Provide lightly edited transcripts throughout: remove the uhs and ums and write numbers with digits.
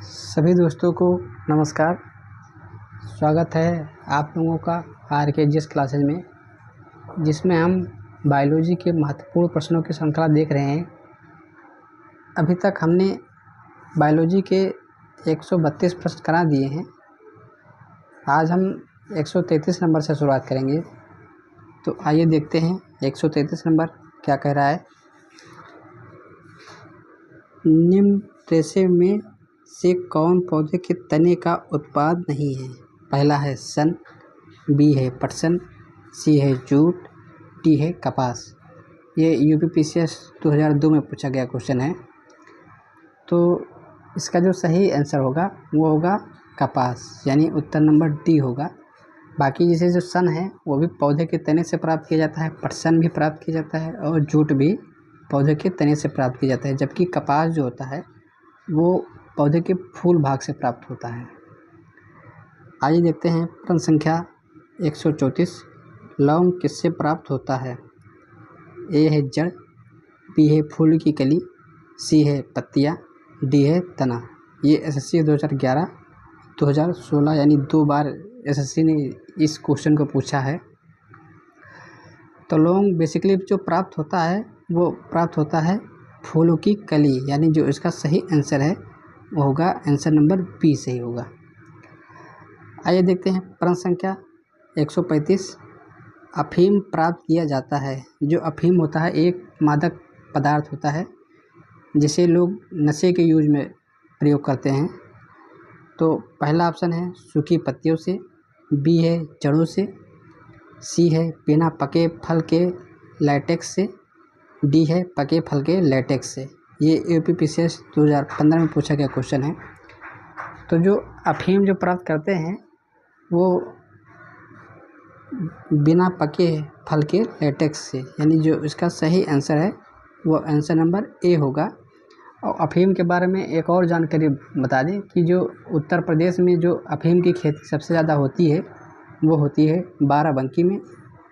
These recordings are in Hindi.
सभी दोस्तों को नमस्कार। स्वागत है आप लोगों का RKGS क्लासेज में, जिसमें हम बायोलॉजी के महत्वपूर्ण प्रश्नों की श्रृंखला देख रहे हैं। अभी तक हमने बायोलॉजी के 132 प्रश्न करा दिए हैं। आज हम 133 नंबर से शुरुआत करेंगे। तो आइए देखते हैं 133 नंबर क्या कह रहा है। निम्न रेशे में से कौन पौधे के तने का उत्पाद नहीं है? पहला है सन, बी है पटसन, सी है जूट, डी है कपास। ये UPPCS 2002 में पूछा गया क्वेश्चन है। तो इसका जो सही आंसर होगा वो होगा कपास, यानी उत्तर नंबर डी होगा। बाकी जैसे जो सन है वो भी पौधे के तने से प्राप्त किया जाता है, पटसन भी प्राप्त किया जाता है और जूट भी पौधे के तने से प्राप्त किया जाता है, जबकि कपास जो होता है वो पौधे के फूल भाग से प्राप्त होता है। आइए देखते हैं प्रश्न संख्या 134। लौंग किससे प्राप्त होता है? ए है जड़, बी है फूल की कली, सी है पत्तियाँ, डी है तना। ये SSC 2011 2016 यानी 2 बार SSC ने इस क्वेश्चन को पूछा है। तो लौंग बेसिकली जो प्राप्त होता है वो प्राप्त होता है फूलों की कली, यानी जो इसका सही आंसर है वो होगा आंसर नंबर बी सही होगा। आइए देखते हैं प्रश्न संख्या 135। अफीम प्राप्त किया जाता है। जो अफीम होता है एक मादक पदार्थ होता है जिसे लोग नशे के यूज में प्रयोग करते हैं। तो पहला ऑप्शन है सूखी पत्तियों से, बी है जड़ों से, सी है बिना पके फल के लैटेक्स से, डी है पके फल के लैटेक्स से। ये UPPCS 2015 में पूछा गया क्वेश्चन है। तो जो अफीम जो प्राप्त करते हैं वो बिना पके फल के लैटेक्स से, यानी जो इसका सही आंसर है वो आंसर नंबर ए होगा। और अफीम के बारे में एक और जानकारी बता दें कि जो उत्तर प्रदेश में जो अफीम की खेती सबसे ज़्यादा होती है वो होती है बाराबंकी में,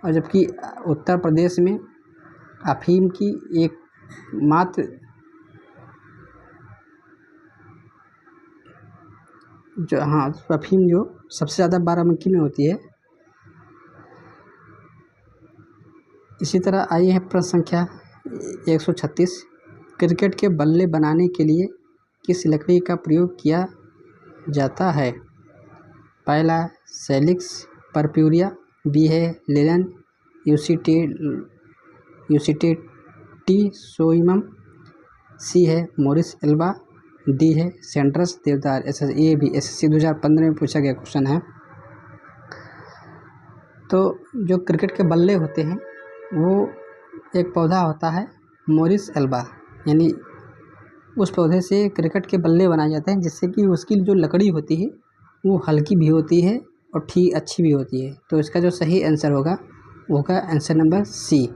और जबकि उत्तर प्रदेश में अफीम की एक मात्र अफीम जो सबसे ज़्यादा बाराबंकी में होती है। इसी तरह आइए है प्रश्न संख्या 136। क्रिकेट के बल्ले बनाने के लिए किस लकड़ी का प्रयोग किया जाता है? पहला सेलिक्स परप्यूरिया, बी है लेलन यूसिटेटिसोइमम, सी है मोरिस एल्बा, डी है सेंट्रस देवदार। ये भी SSC 2015 में पूछा गया क्वेश्चन है। तो जो क्रिकेट के बल्ले होते हैं वो एक पौधा होता है मोरिस एल्बा, यानी उस पौधे से क्रिकेट के बल्ले बनाए जाते हैं, जिससे कि उसकी जो लकड़ी होती है वो हल्की भी होती है और ठीक अच्छी भी होती है। तो इसका जो सही आंसर होगा वो होगा आंसर नंबर सी।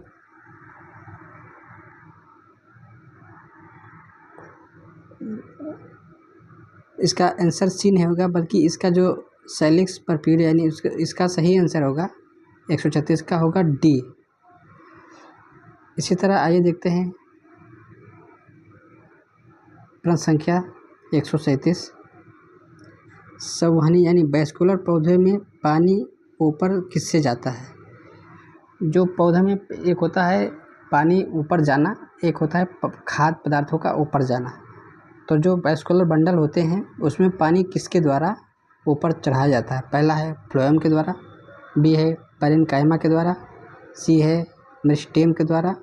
इसका आंसर सी नहीं होगा, बल्कि इसका जो सेलिक्स परप्यूरिया यानी इसका सही आंसर होगा 136 का होगा डी। इसी तरह आइए देखते हैं प्रश्न संख्या 137। संवहनी यानी वैस्कुलर पौधे में पानी ऊपर किससे जाता है? जो पौधे में एक होता है पानी ऊपर जाना, एक होता है खाद्य पदार्थों का ऊपर जाना। तो जो वैस्कुलर बंडल होते हैं उसमें पानी किसके द्वारा ऊपर चढ़ाया जाता है? पहला है फ्लोएम के द्वारा, बी है पैरेन्काइमा के द्वारा, सी है मेरिस्टेम के द्वारा,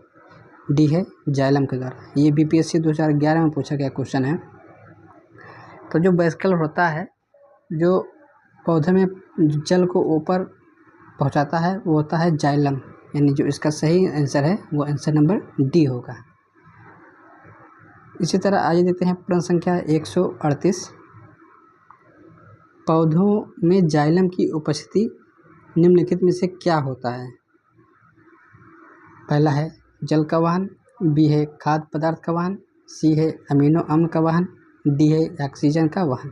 डी है जाइलम के द्वारा। ये BPSC 2011 में पूछा गया क्वेश्चन है। तो जो वैस्कुलर होता है जो पौधे में जल को ऊपर पहुंचाता है वो होता है जाइलम, यानी जो इसका सही आंसर है वो आंसर नंबर डी होगा। इसी तरह आइए देखते हैं प्रश्न संख्या 138। पौधों में जाइलम की उपस्थिति निम्नलिखित में से क्या होता है? पहला है जल का वहन, बी है खाद्य पदार्थ का वहन, सी है अमीनो अम्ल का वहन, डी है ऑक्सीजन का वहन।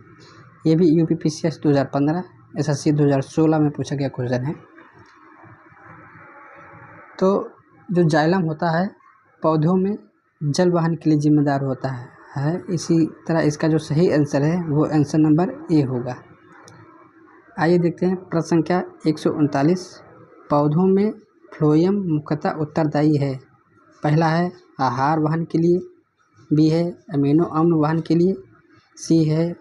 ये भी UPPCS 2015 SSC 2016 में पूछा गया क्वेश्चन है। तो जो जाइलम होता है पौधों में जल वहन के लिए जिम्मेदार होता है। है। इसी तरह इसका जो सही आंसर है वो आंसर नंबर ए होगा। आइए देखते हैं प्रश्न संख्या 139। पौधों में फ्लोएम मुख्यतः उत्तरदायी है। पहला है आहार वहन के लिए, बी है अमीनो अम्ल वहन के लिए, सी है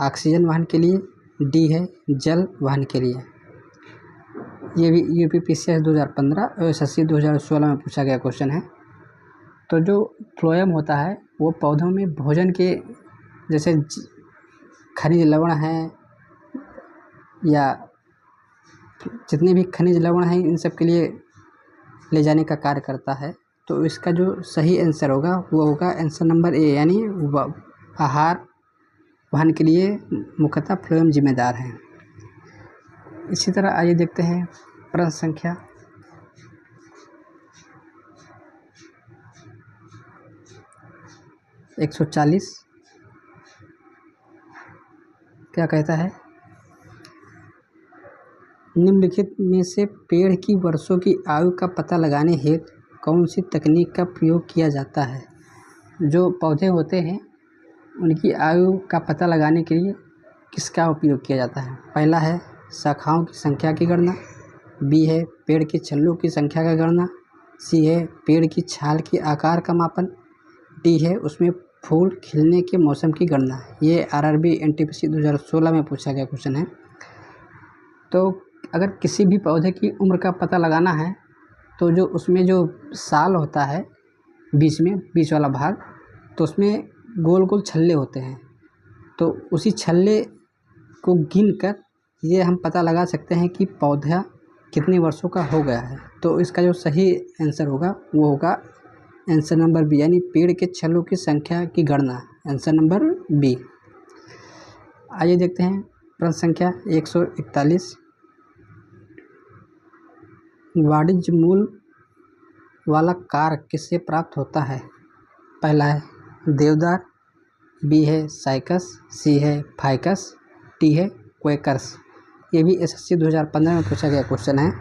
ऑक्सीजन वहन के लिए, डी है जल वहन के लिए। ये भी यूपीपीसीएस 2015 और एसएससी 2016 में पूछा गया क्वेश्चन है। तो जो फ्लोएम होता है वो पौधों में भोजन के जैसे खनिज लवण हैं या जितने भी खनिज लवण हैं इन सब के लिए ले जाने का कार्य करता है। तो इसका जो सही आंसर होगा वो होगा आंसर नंबर ए, यानी आहार वहन के लिए मुख्यतः फ्लोएम जिम्मेदार है। इसी तरह आइए देखते हैं प्रश्न संख्या 140। क्या कहता है, निम्नलिखित में से पेड़ की वर्षों की आयु का पता लगाने हेतु कौन सी तकनीक का प्रयोग किया जाता है। जो पौधे होते हैं उनकी आयु का पता लगाने के लिए किसका उपयोग किया जाता है। पहला है शाखाओं की संख्या की गणना, बी है पेड़ के छल्लों की संख्या का गणना, सी है पेड़ की छाल के आकार का मापन, डी है उसमें फूल खिलने के मौसम की गणना। ये आरआरबी एनटीपीसी 2016 में पूछा गया क्वेश्चन है। तो अगर किसी भी पौधे की उम्र का पता लगाना है तो जो उसमें जो साल होता है बीच वाला भाग, तो उसमें गोल गोल छल्ले होते हैं। तो उसी छल्ले को गिन कर ये हम पता लगा सकते हैं कि पौधा कितने वर्षों का हो गया है। तो इसका जो सही आंसर होगा वो होगा आंसर नंबर बी, यानी पेड़ के छल्लों की संख्या की गणना, आंसर नंबर बी। आइए देखते हैं प्रश्न संख्या 141। वाणिज्य मूल वाला कारक किससे प्राप्त होता है। पहला है देवदार, बी है साइकस, सी है फाइकस, डी है क्वेकर्स। ये भी एसएससी 2015 में पूछा गया क्वेश्चन है।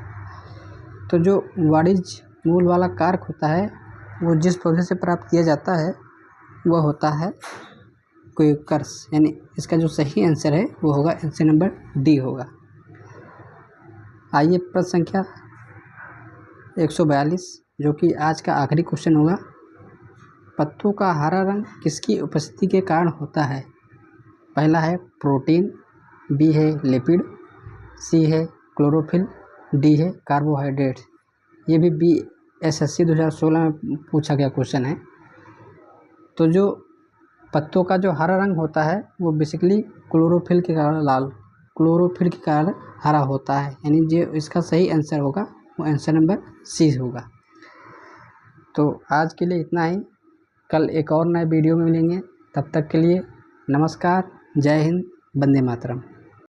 तो जो वाणिज्य मूल वाला कारक होता है वो जिस पौधे से प्राप्त किया जाता है वह होता है क्वेकर्स, यानी इसका जो सही आंसर है वो होगा आंसर नंबर डी होगा। आइए प्रश्न संख्या 142 जो कि आज का आखिरी क्वेश्चन होगा। पत्तों का हरा रंग किसकी उपस्थिति के कारण होता है। पहला है प्रोटीन, बी है लिपिड, सी है क्लोरोफिल, डी है कार्बोहाइड्रेट। ये भी एसएससी 2016 में पूछा गया क्वेश्चन है। तो जो पत्तों का जो हरा रंग होता है वो बेसिकली क्लोरोफिल के कारण हरा होता है, यानी जो इसका सही आंसर होगा वो आंसर नंबर सी होगा। तो आज के लिए इतना ही, कल एक और नए वीडियो में मिलेंगे। तब तक के लिए नमस्कार, जय हिंद, वंदे मातरम।